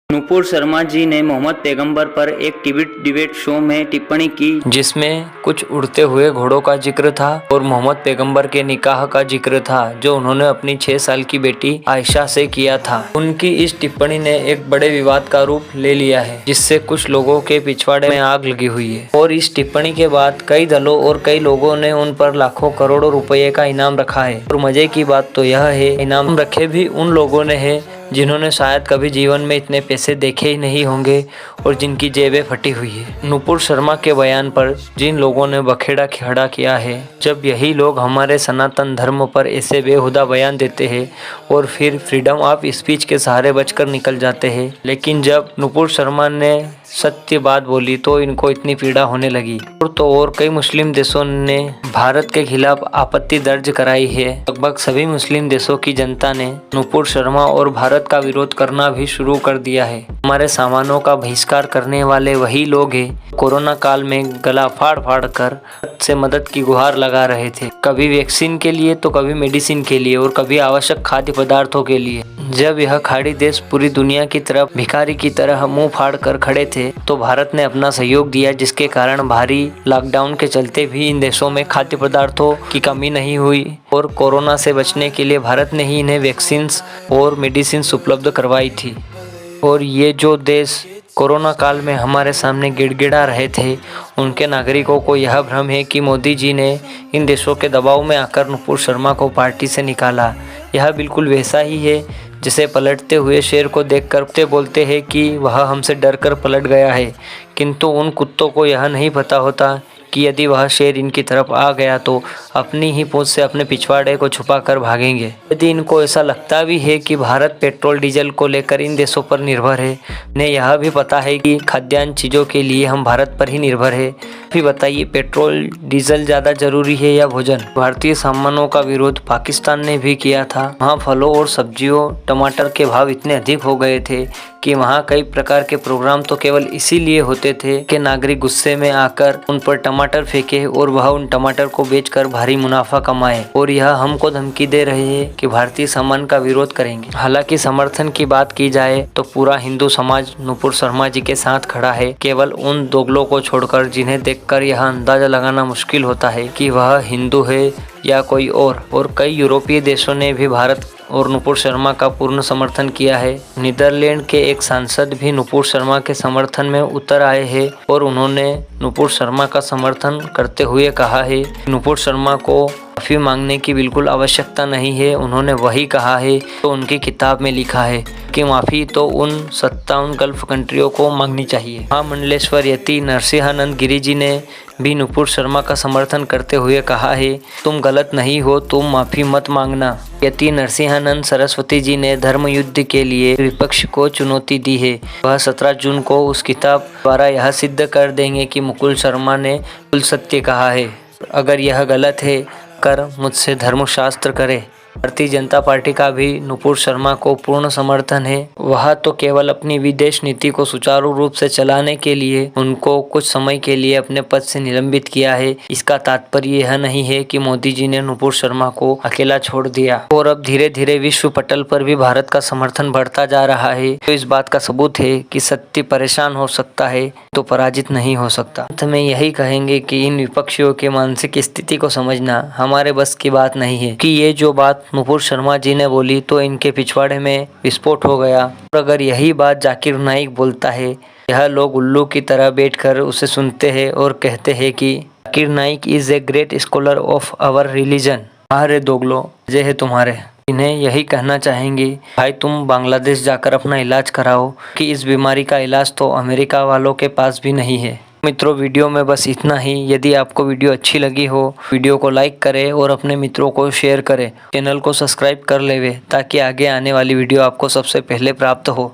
नुपुर शर्मा जी ने मोहम्मद पैगंबर पर एक टीवी डिबेट शो में टिप्पणी की जिसमें कुछ उड़ते हुए घोड़ों का जिक्र था और मोहम्मद पैगंबर के निकाह का जिक्र था जो उन्होंने अपनी 6 साल की बेटी आयशा से किया था। उनकी इस टिप्पणी ने एक बड़े विवाद का रूप ले लिया है जिससे कुछ लोगों के पिछवाड़े में आग लगी हुई है और इस टिप्पणी के बाद कई दलों और कई लोगों ने उन पर लाखों करोड़ों रुपये का इनाम रखा है। और मजे की बात तो यह है इनाम रखे भी उन लोगों ने है जिन्होंने शायद कभी जीवन में इतने पैसे देखे ही नहीं होंगे और जिनकी जेबें फटी हुई है। नुपुर शर्मा के बयान पर जिन लोगों ने बखेड़ा खड़ा किया है, जब यही लोग हमारे सनातन धर्म पर ऐसे बेहुदा बयान देते हैं और फिर फ्रीडम ऑफ स्पीच के सहारे बचकर निकल जाते हैं, लेकिन जब नुपुर शर्मा ने सत्य बात बोली तो इनको इतनी पीड़ा होने लगी। और कई मुस्लिम देशों ने भारत के खिलाफ आपत्ति दर्ज कराई है। लगभग सभी मुस्लिम देशों की जनता ने नुपुर शर्मा और भारत का विरोध करना भी शुरू कर दिया है। हमारे सामानों का बहिष्कार करने वाले वही लोग हैं कोरोना काल में गला फाड़ फाड़ कर से मदद की गुहार लगा रहे थे, कभी वैक्सीन के लिए तो कभी मेडिसिन के लिए और कभी आवश्यक खाद्य पदार्थों के लिए। जब यह खाड़ी देश पूरी दुनिया की तरफ भिखारी की तरह मुंह फाड़ कर खड़े थे तो भारत ने अपना सहयोग दिया, जिसके कारण भारी लॉकडाउन के चलते भी इन देशों में खाद्य पदार्थों की कमी नहीं हुई और कोरोना से बचने के लिए भारत ने ही इन्हें वैक्सीन और मेडिसिन उपलब्ध करवाई थी। और ये जो देश कोरोना काल में हमारे सामने गिड़गिड़ा रहे थे, उनके नागरिकों को यह भ्रम है कि मोदी जी ने इन देशों के दबाव में आकर नुपुर शर्मा को पार्टी से निकाला। यह बिल्कुल वैसा ही है जिसे पलटते हुए शेर को देखकर कुत्ते बोलते हैं कि वह हमसे डरकर पलट गया है, किंतु उन कुत्तों को यह नहीं पता होता कि यदि वह शेर इनकी तरफ आ गया तो अपनी ही पूंछ से अपने पिछवाड़े को छुपा कर भागेंगे। यदि इनको ऐसा लगता भी है कि भारत पेट्रोल डीजल को लेकर इन देशों पर निर्भर है, इन्हें यह भी पता है कि खाद्यान्न चीज़ों के लिए हम भारत पर ही निर्भर है। फिर बताइए पेट्रोल डीजल ज़्यादा जरूरी है या भोजन? भारतीय सामानों का विरोध पाकिस्तान ने भी किया था। वहाँ फलों और सब्जियों टमाटर के भाव इतने अधिक हो गए थे कि वहाँ कई प्रकार के प्रोग्राम तो केवल इसीलिए होते थे कि नागरिक गुस्से में आकर उन पर टमाटर फेंके और वह उन टमाटर को बेचकर भारी मुनाफा कमाए। और यह हमको धमकी दे रहे हैं कि भारतीय सामान का विरोध करेंगे। हालांकि समर्थन की बात की जाए तो पूरा हिंदू समाज नुपुर शर्मा जी के साथ खड़ा है, केवल उन दोगलों को छोड़कर जिन्हें देखकर यह अंदाजा लगाना मुश्किल होता है कि वह हिंदू है या कोई और कई यूरोपीय देशों ने भी भारत और नुपुर शर्मा का पूर्ण समर्थन किया है। नीदरलैंड के एक सांसद भी नुपुर शर्मा के समर्थन में उतर आए हैं और उन्होंने नुपुर शर्मा का समर्थन करते हुए कहा है नुपुर शर्मा को माफ़ी मांगने की बिल्कुल आवश्यकता नहीं है। उन्होंने वही कहा है तो उनकी किताब में लिखा है कि माफ़ी तो उन 57 गल्फ कंट्रियों को मांगनी चाहिए। महामंडलेश्वर यति नरसिंहानंद गिरी जी ने भी नुपुर शर्मा का समर्थन करते हुए कहा है तुम गलत नहीं हो, तुम माफ़ी मत मांगना। यति नरसिंहानंद सरस्वती जी ने धर्म युद्ध के लिए विपक्ष को चुनौती दी है। वह 17 जून को उस किताब द्वारा यह सिद्ध कर देंगे कि मुकुल शर्मा ने कुल सत्य कहा है। अगर यह गलत है कर मुझसे धर्मशास्त्र करे। भारतीय जनता पार्टी का भी नुपुर शर्मा को पूर्ण समर्थन है। वह तो केवल अपनी विदेश नीति को सुचारू रूप से चलाने के लिए उनको कुछ समय के लिए अपने पद से निलंबित किया है। इसका तात्पर्य यह नहीं है कि मोदी जी ने नुपुर शर्मा को अकेला छोड़ दिया और अब धीरे धीरे विश्व पटल पर भी भारत का समर्थन बढ़ता जा रहा है। तो इस बात का सबूत है कि सत्य परेशान हो सकता है तो पराजित नहीं हो सकता। अंत में यही कहेंगे कि इन विपक्षियों के मानसिक स्थिति को समझना हमारे बस की बात नहीं है कि ये जो बात नुपुर शर्मा जी ने बोली तो इनके पिछवाड़े में विस्फोट हो गया। और अगर यही बात जाकिर नाइक बोलता है, यह लोग उल्लू की तरह बैठकर उसे सुनते हैं और कहते हैं कि Zakir Naik is a great scholar of our religion. अरे दोगलो जय है तुम्हारे। इन्हें यही कहना चाहेंगे भाई तुम बांग्लादेश जाकर अपना इलाज कराओ कि इस बीमारी का इलाज तो अमेरिका वालों के पास भी नहीं है। मित्रों वीडियो में बस इतना ही। यदि आपको वीडियो अच्छी लगी हो वीडियो को लाइक करें और अपने मित्रों को शेयर करें। चैनल को सब्सक्राइब कर लेवे ताकि आगे आने वाली वीडियो आपको सबसे पहले प्राप्त हो।